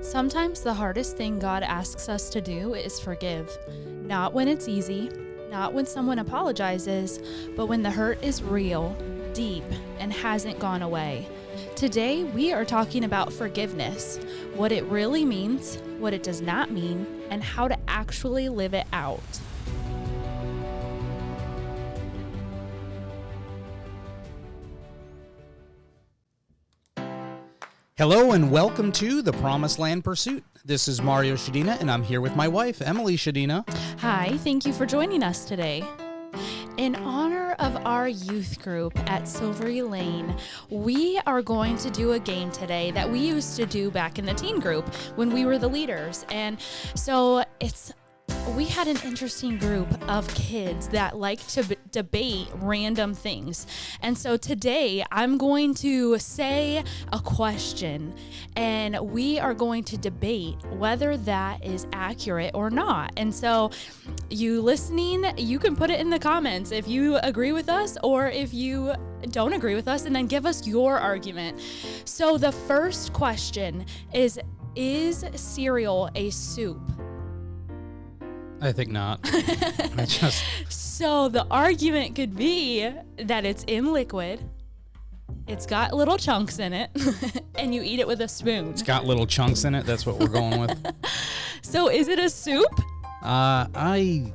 Sometimes the hardest thing God asks us to do is forgive. Not when it's easy, not when someone apologizes, but when the hurt is real, deep, and hasn't gone away. Today, we are talking about forgiveness, what it really means, what it does not mean, and how to actually live it out. Hello and welcome to the Promised Land Pursuit. This is Mario Shadina and I'm here with my wife, Emily Shadina. Hi, thank you for joining us today. In honor of our youth group at Silvery Lane, we are going to do a game today that we used to do back in the teen group when we were the leaders. And so we had an interesting group of kids that like to debate random things. And so today I'm going to say a question and we are going to debate whether that is accurate or not. And so you listening, you can put it in the comments if you agree with us or if you don't agree with us, and then give us your argument. So the first question is cereal a soup? I think not. So the argument could be that it's in liquid, it's got little chunks in it, and you eat it with a spoon. It's got little chunks in it. That's what we're going with. So is it a soup? I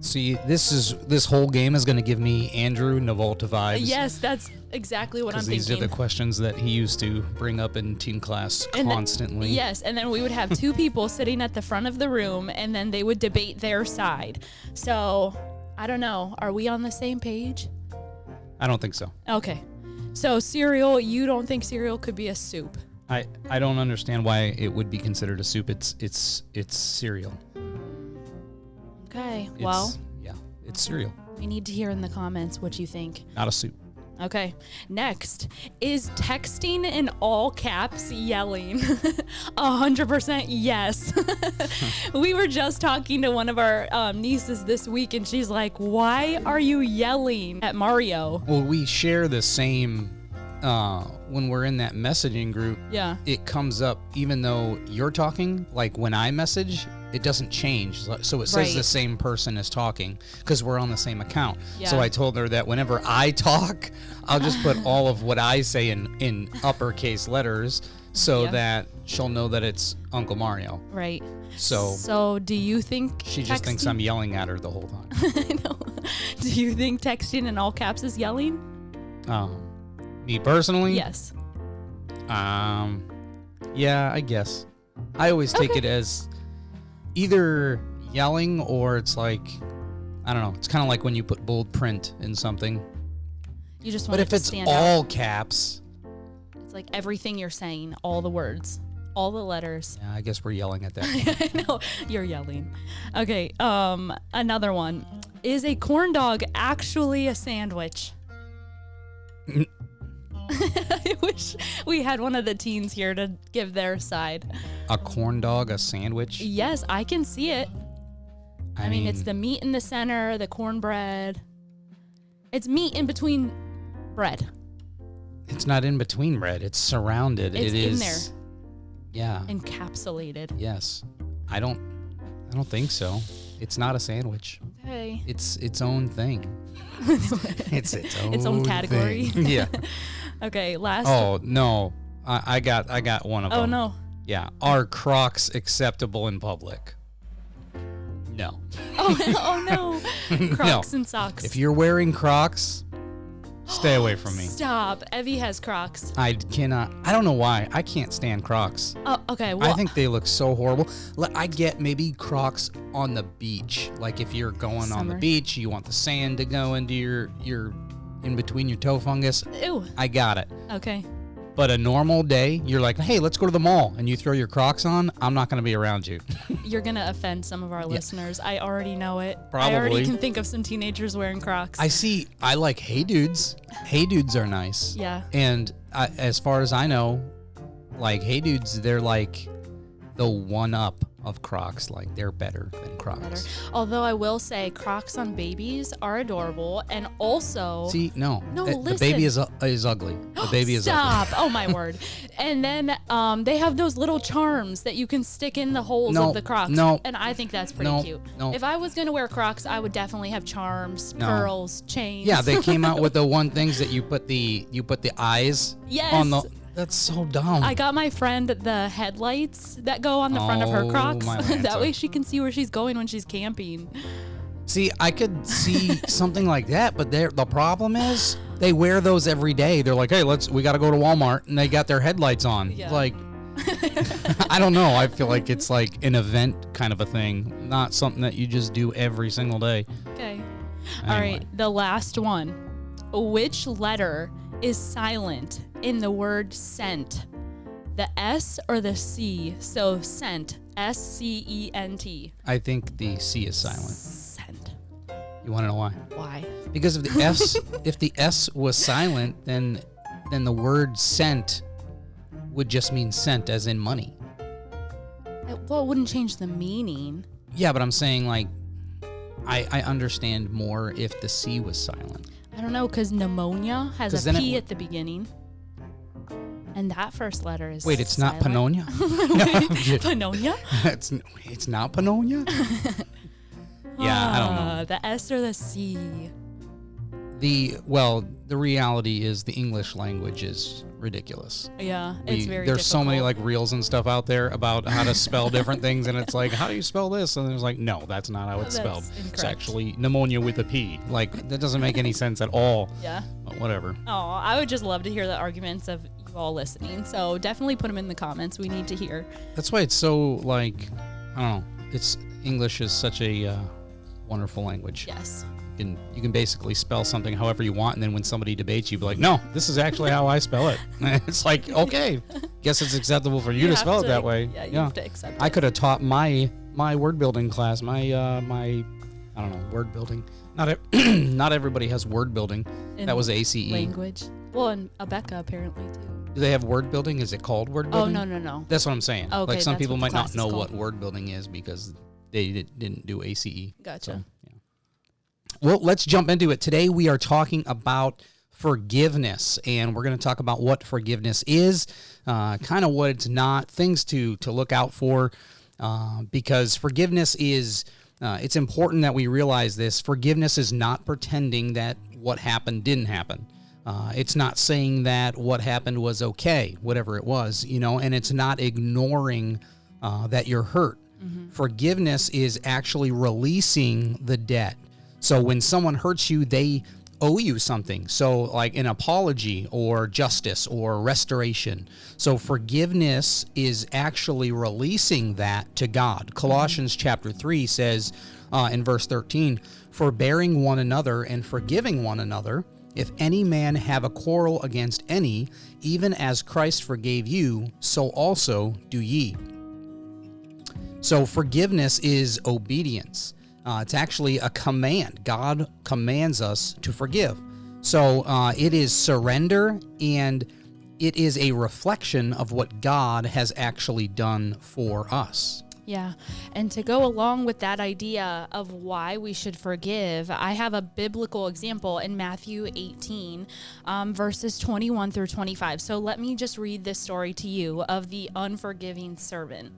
see. This whole game is going to give me Andrew Navolta vibes. Yes, that's exactly what I'm thinking. These are the questions that he used to bring up in teen class constantly. Yes, and then we would have two people sitting at the front of the room, and then they would debate their side. So I don't know. Are we on the same page? I don't think so. Okay. So cereal, you don't think cereal could be a soup? I don't understand why it would be considered a soup. It's cereal. Okay. It's cereal. We need to hear in the comments what you think. Not a soup. Okay. Next, is texting in all caps yelling? 100% yes. We were just talking to one of our nieces this week, and she's like, "Why are you yelling at Mario?" Well, we share the same. When we're in that messaging group, Yeah. it comes up even though you're talking. Like when I message, it doesn't change. So it says Right. the same person is talking because we're on the same account. Yeah. So I told her that whenever I talk, I'll just put all of what I say in uppercase letters so Yeah. that she'll know that it's Uncle Mario. Right. So So do you think she just thinks I'm yelling at her the whole time. I know. Do you think texting in all caps is yelling? Me personally? Yes. Yeah, I guess. I always take it as either yelling or it's like, I don't know. It's kind of like when you put bold print in something. You just But want it if to it's stand all out. caps, It's like everything you're saying, all the words, all the letters. yeah, I guess we're yelling at that. I know, you're yelling. Okay, another one. Is a corn dog actually a sandwich? I wish we had one of the teens here to give their side. A corn dog, a sandwich? Yes, I can see it. I mean, it's mean, the meat in the center, the cornbread. It's meat in between bread. it's not in between bread. It's surrounded. It's It is in there, Yeah. encapsulated. Yes. I don't think so. It's not a sandwich. Okay. It's its own thing. It's its own category. thing. Yeah. Okay, last. Oh no, I got one of them. Oh, no. Yeah, are Crocs acceptable in public? No. Oh no. Crocs and socks. If you're wearing Crocs, stay away from me. Stop. Evie has Crocs. I cannot. I don't know why. I can't stand Crocs. Oh, okay. Well, I think they look so horrible. I get maybe Crocs on the beach. Like if you're going on the Summer. beach, you want the sand to go into your in between your toe fungus. ew. I got it. Okay. But a normal day, you're like, hey, let's go to the mall, and you throw your Crocs on, I'm not going to be around you. You're going to offend some of our listeners. I already know it. I Probably. already can think of some teenagers wearing Crocs. I like Hey Dudes. Hey Dudes are nice. Yeah. And as far as I know, like Hey Dudes, they're like the one up of Crocs. Like, they're better than Crocs. Better. Although I will say Crocs on babies are adorable, and also See, no, listen. the baby is ugly. The baby is ugly. Stop! Oh my word! And then they have those little charms that you can stick in the holes of the Crocs. No. And I think that's pretty cute. No. If I was gonna wear Crocs, I would definitely have charms, pearls, chains. Yeah, they came out with the one things that you put the eyes Yes. on the. That's so dumb. I got my friend the headlights that go on the front of her Crocs. my That Lanta. way she can see where she's going when she's camping. See, I could see something like that, but the problem is they wear those every day. They're like, hey, we got to go to Walmart, and they got their headlights on. Yeah. Like, I don't know. I feel like it's like an event kind of a thing, not something that you just do every single day. Okay. Anyway. All right, the last one. Which letter is silent in the word sent? The S or the C? So sent, S-C-E-N-T. I think the C is silent. Sent. You want to know why? Why? Because if the S was silent, then the word sent would just mean sent, as in money. Well, it wouldn't change the meaning. Yeah, but I'm saying, like, I understand more if the C was silent. I don't know, because pneumonia has 'Cause a then P it at the beginning. And that first letter is Wait, it's not silent. Pannonia? No, I'm kidding. Pannonia? It's not Pannonia? Yeah, I don't know. The S or the C? The reality is the English language is ridiculous. Yeah, it's very There's so many difficult. like reels and stuff out there about how to spell different things, and it's like, how do you spell this? And there's like, no, that's not how it's That's spelled. It's incorrect. actually pneumonia with a P. Like, that doesn't make any sense at all. Yeah. But whatever. Oh, I would just love to hear the arguments of you all listening. So definitely put them in the comments. We need to hear. That's why it's so like, I don't know. English is such a wonderful language. Yes. You can basically spell something however you want, and then when somebody debates you, be like, no, this is actually how I spell it. It's like, okay, guess it's acceptable for you to have spell it that way. Yeah, you have to accept I it. could have taught my word building class, my I don't know, word building. Not everybody has word building. In That was ACE. language. Well, and Abeka apparently too. Do they have word building? Is it called word Oh, building? no. That's what I'm saying. Okay, Like, some that's people what the might not class is know what called. word building is because they didn't do ACE. Gotcha. So, yeah. Well, let's jump into it. Today we are talking about forgiveness, and we're going to talk about what forgiveness is, kind of what it's not, things to look out for, because forgiveness is, it's important that we realize this. Forgiveness is not pretending that what happened didn't happen. It's not saying that what happened was okay, whatever it was, and it's not ignoring that you're hurt. Mm-hmm. Forgiveness is actually releasing the debt. So when someone hurts you, they owe you something. So like an apology or justice or restoration. So forgiveness is actually releasing that to God. Colossians chapter 3 says in verse 13, forbearing one another and forgiving one another, if any man have a quarrel against any, even as Christ forgave you, so also do ye. So forgiveness is obedience. It's actually a command. God commands us to forgive. So it is surrender, and it is a reflection of what God has actually done for us. Yeah. And to go along with that idea of why we should forgive, I have a biblical example in Matthew 18, verses 21 through 25. So let me just read this story to you of the unforgiving servant.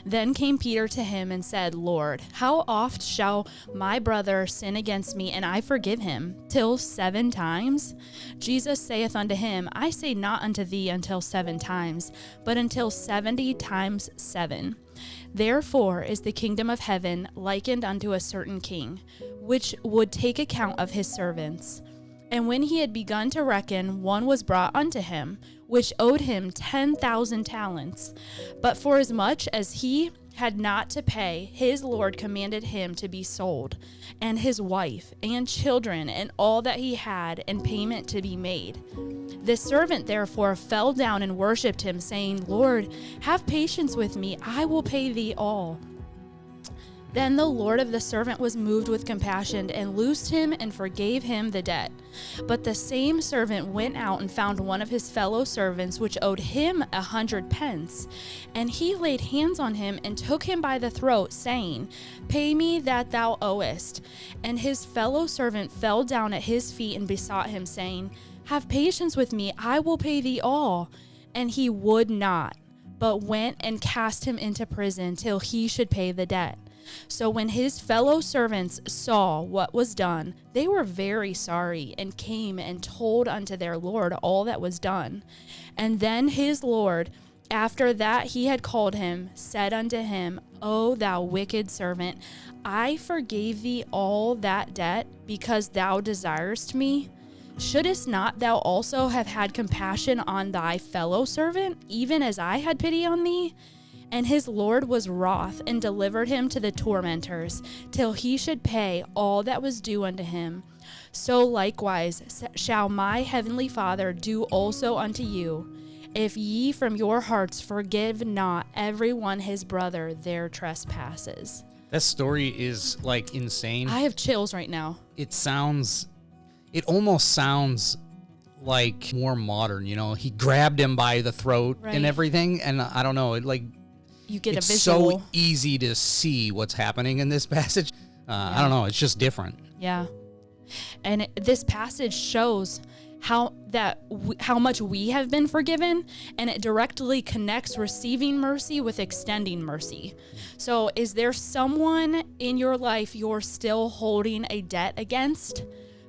Then came Peter to him and said, Lord, how oft shall my brother sin against me, and I forgive him? Till 7 times? Jesus saith unto him, I say not unto thee until 7 times, but until 70 times 7. Therefore is the kingdom of heaven likened unto a certain king, which would take account of his servants. And when he had begun to reckon, one was brought unto him, which owed him 10,000 talents. But forasmuch as he had not to pay, his Lord commanded him to be sold, and his wife, and children, and all that he had, and payment to be made. The servant therefore fell down and worshipped him, saying, Lord, have patience with me, I will pay thee all. Then the Lord of the servant was moved with compassion and loosed him and forgave him the debt. But the same servant went out and found one of his fellow servants, which owed him 100 pence. And he laid hands on him and took him by the throat, saying, Pay me that thou owest. And his fellow servant fell down at his feet and besought him, saying, Have patience with me, I will pay thee all. And he would not, but went and cast him into prison till he should pay the debt. So when his fellow servants saw what was done, they were very sorry, and came and told unto their Lord all that was done. And then his Lord, after that he had called him, said unto him, O thou wicked servant, I forgave thee all that debt, because thou desirest me. Shouldest not thou also have had compassion on thy fellow servant, even as I had pity on thee? And his Lord was wroth, and delivered him to the tormentors, till he should pay all that was due unto him. So likewise shall my heavenly Father do also unto you, if ye from your hearts forgive not every one his brother their trespasses. That story is like insane. I have chills right now. It almost sounds like more modern, He grabbed him by the throat and everything, and I don't know, You get it's a visual. so easy to see what's happening in this passage. I don't know, it's just different. Yeah. And this passage shows how much we have been forgiven, and it directly connects receiving mercy with extending mercy. So is there someone in your life you're still holding a debt against?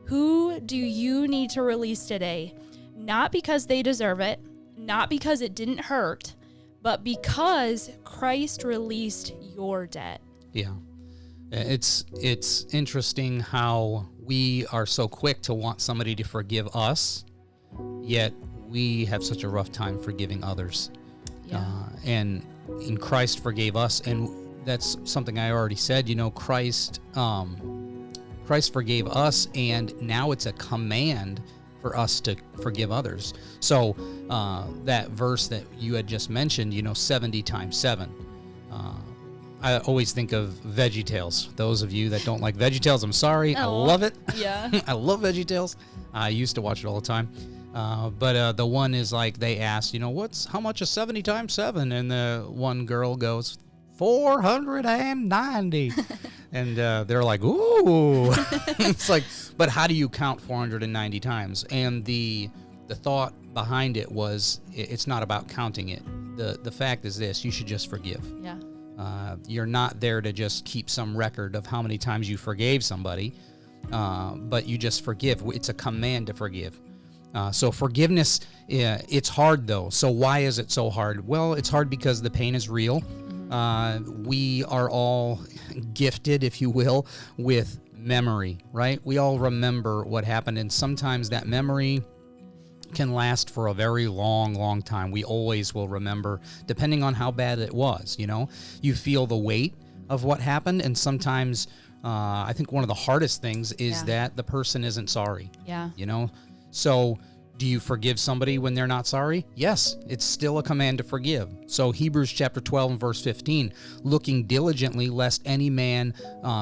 Who do you need to release today? Not because they deserve it, not because it didn't hurt, but because Christ released your debt. Yeah. It's interesting how we are so quick to want somebody to forgive us, yet we have such a rough time forgiving others. Yeah. And Christ forgave us, and that's something I already said. Christ forgave us, and now it's a command for us to forgive others. So that verse that you had just mentioned, 70 times 7. I always think of VeggieTales. Those of you that don't like VeggieTales, I'm sorry. I love it. Yeah. I love VeggieTales. I used to watch it all the time. But the one is like they asked, how much is 70 times 7? And the one girl goes, 490. And they're like, ooh. It's like, but how do you count 490 times? And the thought behind it was, it's not about counting it. The fact is this: you should just forgive. Yeah. You're not there to just keep some record of how many times you forgave somebody, but you just forgive. It's a command to forgive. So forgiveness, it's hard though. So why is it so hard? Well, it's hard because the pain is real. We are all gifted, if you will, with memory, right? We all remember what happened, and sometimes that memory can last for a very long time. We always will remember, depending on how bad it was. You feel the weight of what happened, and sometimes I think one of the hardest things is that the person isn't sorry. Yeah. So do you forgive somebody when they're not sorry? Yes, it's still a command to forgive. So Hebrews chapter 12 and verse 15, looking diligently lest any man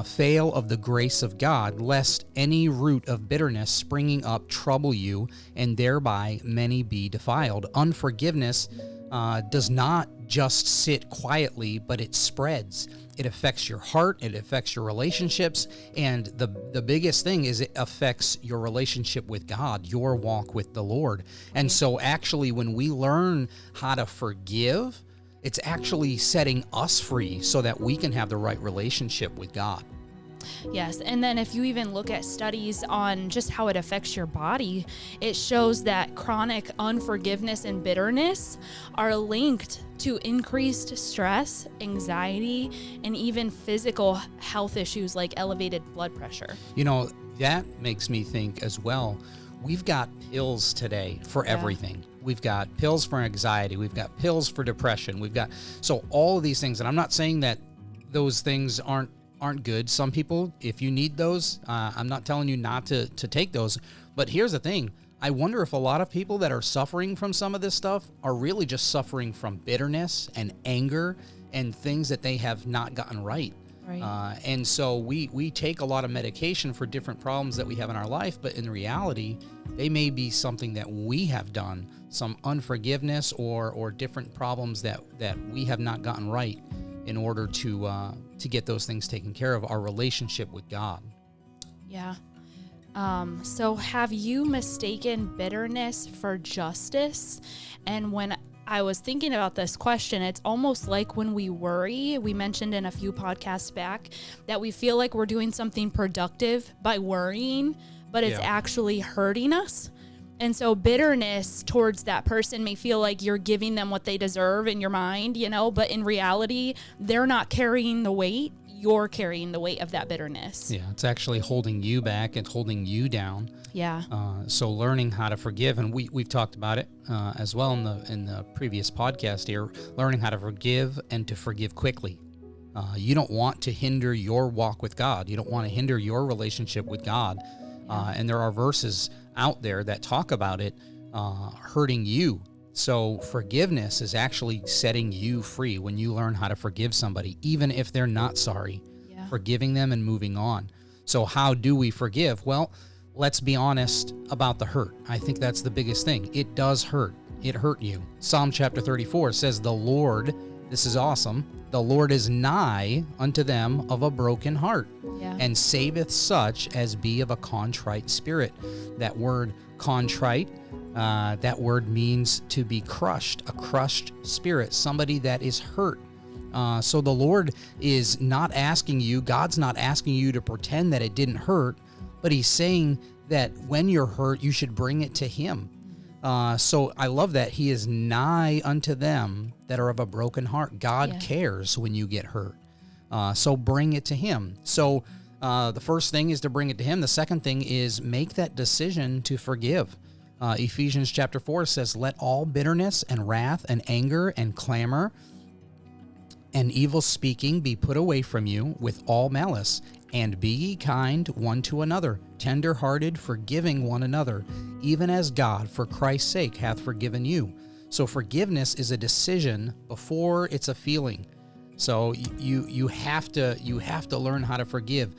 fail of the grace of God, lest any root of bitterness springing up trouble you, and thereby many be defiled. Unforgiveness does not just sit quietly, but it spreads. It affects your heart, it affects your relationships, and the biggest thing is it affects your relationship with God, your walk with the Lord. And so actually when we learn how to forgive, it's actually setting us free so that we can have the right relationship with God. Yes, and then if you even look at studies on just how it affects your body, it shows that chronic unforgiveness and bitterness are linked to increased stress, anxiety, and even physical health issues like elevated blood pressure. That makes me think as well. We've got pills today for everything. We've got pills for anxiety. We've got pills for depression. So all of these things, and I'm not saying that those things aren't good. Some people, if you need those, I'm not telling you not to take those. But here's the thing. I wonder if a lot of people that are suffering from some of this stuff are really just suffering from bitterness and anger and things that they have not gotten right. Right. And so we take a lot of medication for different problems that we have in our life, but in reality, they may be something that we have done, some unforgiveness or different problems that we have not gotten right in order to get those things taken care of, our relationship with God. Yeah. So have you mistaken bitterness for justice? And when I was thinking about this question, it's almost like when we worry, we mentioned in a few podcasts back that we feel like we're doing something productive by worrying, but it's actually hurting us. And so bitterness towards that person may feel like you're giving them what they deserve in your mind, but in reality, they're not carrying the weight. You're carrying the weight of that bitterness. Yeah, it's actually holding you back and holding you down. Yeah. So learning how to forgive, and we've talked about it as well in the previous podcast here, learning how to forgive and to forgive quickly. You don't want to hinder your walk with God. You don't want to hinder your relationship with God. And there are verses out there that talk about it hurting you. So forgiveness is actually setting you free when you learn how to forgive somebody, even if they're not sorry, forgiving them and moving on. So how do we forgive? Well, let's be honest about the hurt. I think that's the biggest thing. It does hurt. It hurt you. Psalm chapter 34 says, the Lord, this is awesome, the Lord is nigh unto them of a broken heart, and saveth such as be of a contrite spirit. That word contrite, that word means to be crushed, a crushed spirit, somebody that is hurt. So the Lord is not asking you, God's not asking you to pretend that it didn't hurt, but he's saying that when you're hurt, you should bring it to him. So I love that he is nigh unto them that are of a broken heart. God cares when you get hurt. So bring it to him. So the first thing is to bring it to him. The second thing is make that decision to forgive. Ephesians chapter 4 says, let all bitterness and wrath and anger and clamor and evil speaking be put away from you with all malice, and be ye kind one to another, tender-hearted, forgiving one another, even as God for Christ's sake hath forgiven you. So forgiveness is a decision before it's a feeling. So you have to learn how to forgive.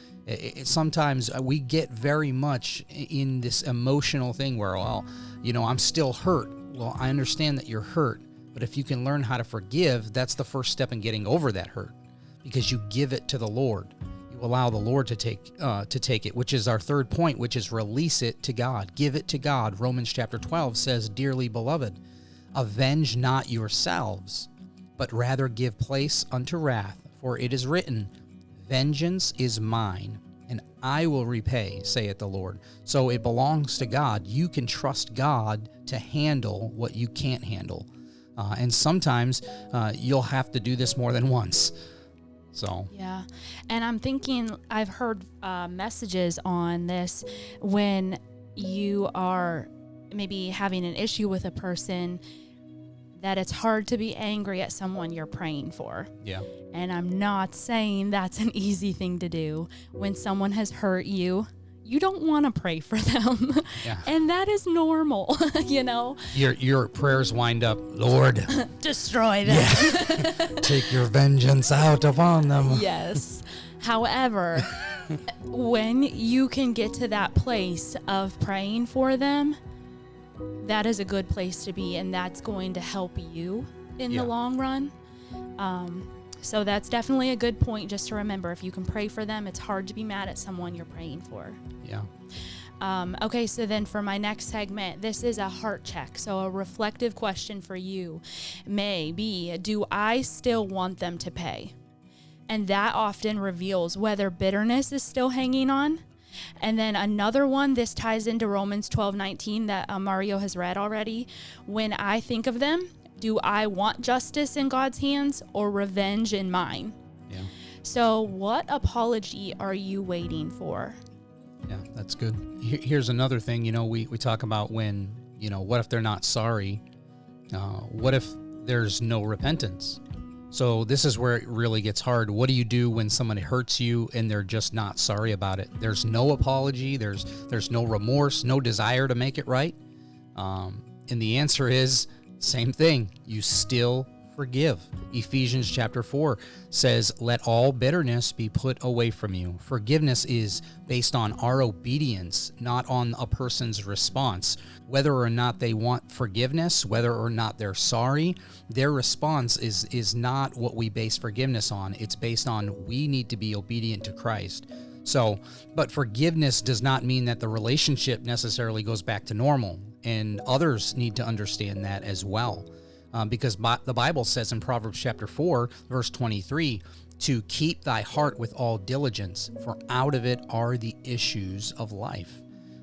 Sometimes we get very much in this emotional thing where, well, I'm still hurt. Well, I understand that you're hurt, but if you can learn how to forgive, that's the first step in getting over that hurt, because you give it to the Lord. You allow the Lord to take it, which is our third point, which is release it to God. Give it to God. Romans chapter 12 says, dearly beloved, avenge not yourselves, but rather give place unto wrath, for it is written, vengeance is mine, and I will repay, saith the Lord. So it belongs to God. You can trust God to handle what you can't handle. And sometimes you'll have to do this more than once. So yeah, and I'm thinking, I've heard messages on this when you are maybe having an issue with a person, that it's hard to be angry at someone you're praying for. Yeah. And I'm not saying that's an easy thing to do. When someone has hurt you, you don't want to pray for them. Yeah. And that is normal, Your prayers wind up, Lord, destroy them. Yeah. Take your vengeance out upon them. Yes. However, when you can get to that place of praying for them, that is a good place to be, and that's going to help you in the long run. So that's definitely a good point just to remember. If you can pray for them, it's hard to be mad at someone you're praying for. Yeah. Okay, so then for my next segment, this is a heart check. So a reflective question for you may be, do I still want them to pay? And that often reveals whether bitterness is still hanging on. And then another one, this ties into Romans 12:19 that Mario has read already. When I think of them, do I want justice in God's hands or revenge in mine? Yeah. So what apology are you waiting for? Yeah, that's good. Here's another thing, we talk about when, what if they're not sorry? What if there's no repentance? So this is where it really gets hard. What do you do when someone hurts you and they're just not sorry about it? There's no apology. There's no remorse, no desire to make it right. And the answer is same thing. You still forgive. Ephesians chapter 4 says, let all bitterness be put away from you. Forgiveness is based on our obedience, not on a person's response. Whether or not they want forgiveness, whether or not they're sorry, their response is not what we base forgiveness on. It's based on we need to be obedient to Christ. So, but forgiveness does not mean that the relationship necessarily goes back to normal, and others need to understand that as well. Because the Bible says in Proverbs chapter 4, verse 23, to keep thy heart with all diligence, for out of it are the issues of life.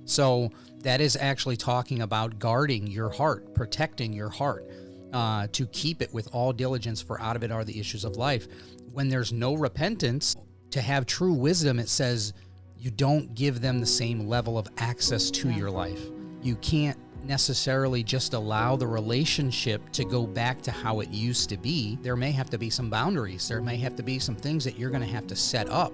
So that is actually talking about guarding your heart, protecting your heart, to keep it with all diligence, for out of it are the issues of life. When there's no repentance, to have true wisdom, it says you don't give them the same level of access to your life. You can't necessarily just allow the relationship to go back to how it used to be. There may have to be some boundaries. There may have to be some things that you're going to have to set up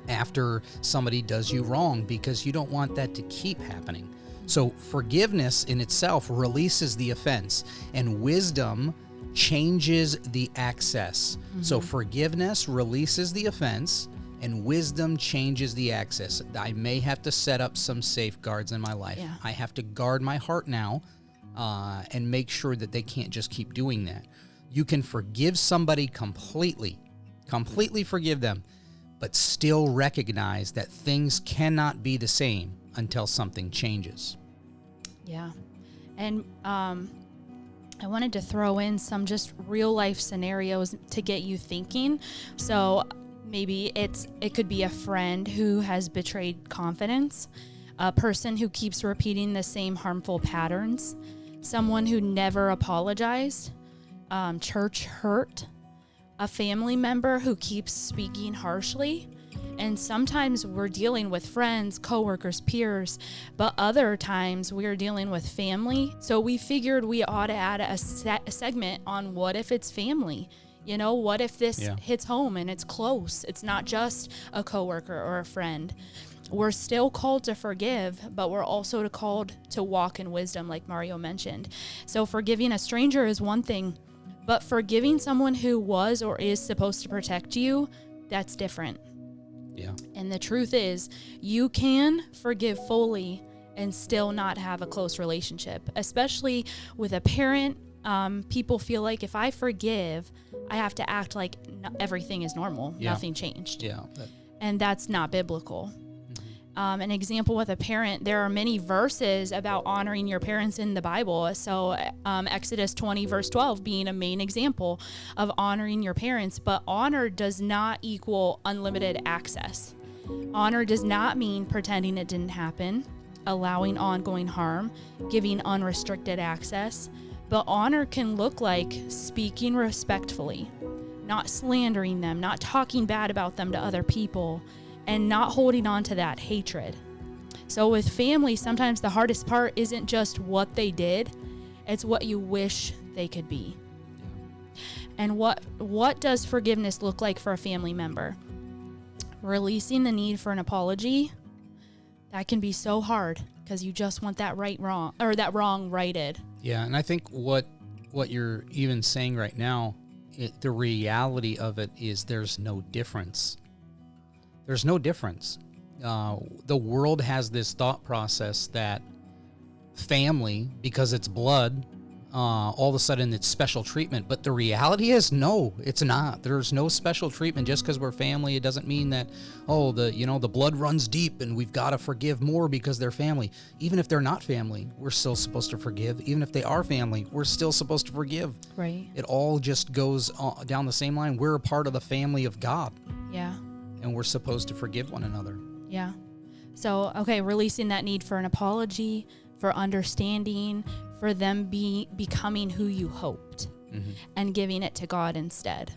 after somebody does you wrong, because you don't want that to keep happening. So forgiveness in itself releases the offense, and wisdom changes the access. So forgiveness releases the offense, and wisdom changes the access. I may have to set up some safeguards in my life. Yeah. I have to guard my heart now, and make sure that they can't just keep doing that. You can forgive somebody completely forgive them, but still recognize that things cannot be the same until something changes. Yeah. And I wanted to throw in some just real life scenarios to get you thinking. So maybe it could be a friend who has betrayed confidence, a person who keeps repeating the same harmful patterns, someone who never apologized, church hurt, a family member who keeps speaking harshly. And sometimes we're dealing with friends, coworkers, peers, but other times we're dealing with family. So we figured we ought to add a segment on what if it's family. You know, what if this hits home and it's close? It's not just a coworker or a friend. We're still called to forgive, but we're also called to walk in wisdom, like Mario mentioned. So forgiving a stranger is one thing, but forgiving someone who was or is supposed to protect you, that's different. Yeah. And the truth is, you can forgive fully and still not have a close relationship, especially with a parent. People feel like if I forgive, I have to act like everything is normal, nothing changed. Yeah. And that's not biblical. An example with a parent, there are many verses about honoring your parents in the Bible. So Exodus 20 verse 12 being a main example of honoring your parents, but honor does not equal unlimited access. Honor does not mean pretending it didn't happen, allowing ongoing harm, giving unrestricted access, but honor can look like speaking respectfully, not slandering them, not talking bad about them to other people, and not holding on to that hatred. So with family, sometimes the hardest part isn't just what they did, it's what you wish they could be. And what does forgiveness look like for a family member? Releasing the need for an apology, that can be so hard because you just want that wrong righted. Yeah, and I think what you're even saying right now, the reality of it is there's no difference. There's no difference. The world has this thought process that family, because it's blood, all of a sudden it's special treatment. But the reality is, no, it's not. There's no special treatment. Just because we're family, it doesn't mean that, the blood runs deep and we've got to forgive more because they're family. Even if they're not family, we're still supposed to forgive. Even if they are family, we're still supposed to forgive. Right. It all just goes down the same line. We're a part of the family of God. Yeah. And we're supposed to forgive one another. Yeah. So, releasing that need for an apology, for understanding, for them becoming who you hoped, and giving it to God instead.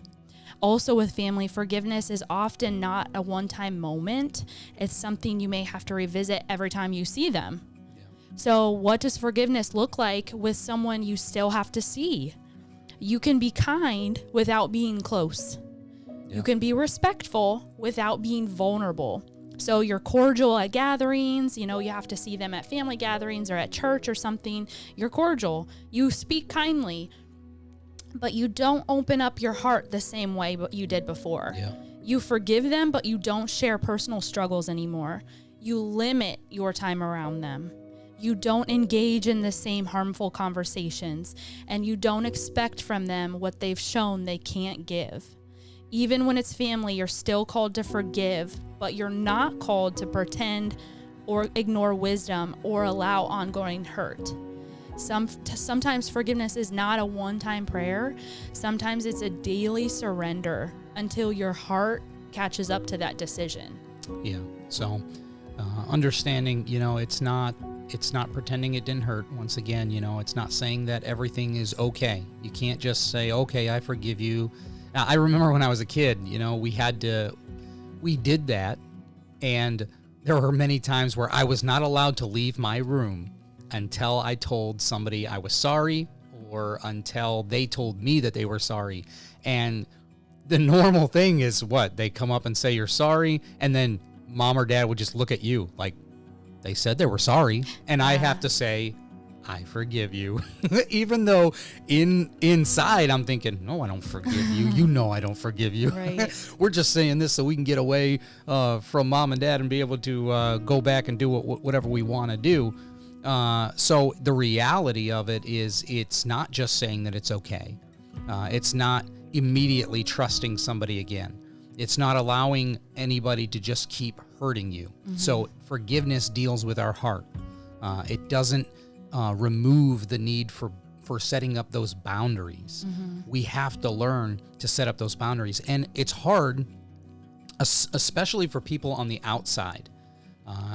Also with family, forgiveness is often not a one-time moment. It's something you may have to revisit every time you see them. Yeah. So what does forgiveness look like with someone you still have to see? You can be kind without being close. You can be respectful without being vulnerable. So you're cordial at gatherings, you have to see them at family gatherings or at church or something. You're cordial. You speak kindly. but you don't open up your heart the same way you did before. Yeah. You forgive them, but you don't share personal struggles anymore. You limit your time around them. You don't engage in the same harmful conversations, and you don't expect from them what they've shown they can't give. Even when it's family, you're still called to forgive, but you're not called to pretend or ignore wisdom or allow ongoing hurt. Sometimes forgiveness is not a one-time prayer. Sometimes it's a daily surrender until your heart catches up to that decision. Yeah. So understanding, it's not pretending it didn't hurt. Once again, it's not saying that everything is okay. You can't just say, okay, I forgive you. Now, I remember when I was a kid, we did that, and there were many times where I was not allowed to leave my room until I told somebody I was sorry, or until they told me that they were sorry. And the normal thing is what? They come up and say you're sorry, and then mom or dad would just look at you like they said they were sorry, and I have to say, I forgive you. Even though inside I'm thinking, no, I don't forgive you. You know I don't forgive you. Right. We're just saying this so we can get away from mom and dad and be able to go back and do whatever we want to do. So the reality of it is it's not just saying that it's okay. It's not immediately trusting somebody again. It's not allowing anybody to just keep hurting you. Mm-hmm. So forgiveness deals with our heart. It doesn't remove the need for setting up those boundaries. Mm-hmm. We have to learn to set up those boundaries. And it's hard, especially for people on the outside.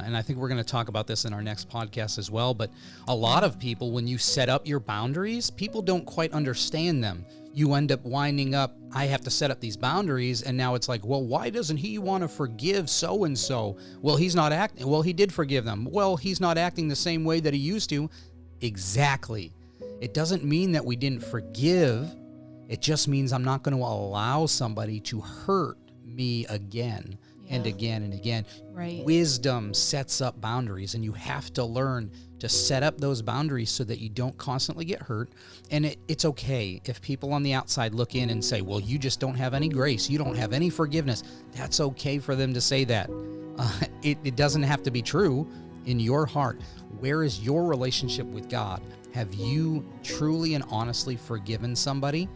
And I think we're going to talk about this in our next podcast as well. But a lot of people, when you set up your boundaries, people don't quite understand them. You end up winding up, I have to set up these boundaries. And now it's like, well, why doesn't he want to forgive so-and-so? Well, he's not acting. Well, he did forgive them. Well, he's not acting the same way that he used to. Exactly. It doesn't mean that we didn't forgive. It just means I'm not going to allow somebody to hurt me again. And again and again. Right. Wisdom sets up boundaries, and you have to learn to set up those boundaries so that you don't constantly get hurt. And it's okay if people on the outside look in and say, well, you just don't have any grace. You don't have any forgiveness. That's okay for them to say that. It doesn't have to be true in your heart. Where is your relationship with God? Have you truly and honestly forgiven somebody?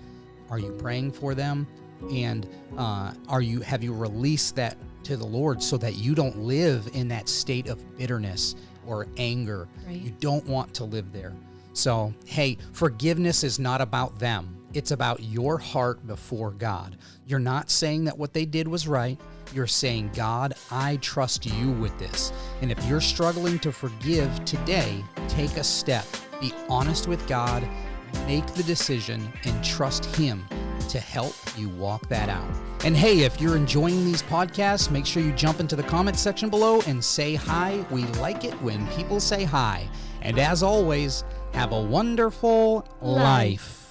Are you praying for them? And have you released that to the Lord so that you don't live in that state of bitterness or anger? Right. You don't want to live there. So, hey, forgiveness is not about them. It's about your heart before God. You're not saying that what they did was right. You're saying, God, I trust you with this. And if you're struggling to forgive today, take a step. Be honest with God. Make the decision and trust Him to help you walk that out. And hey, if you're enjoying these podcasts, make sure you jump into the comment section below and say hi. We like it when people say hi. And as always, have a wonderful life.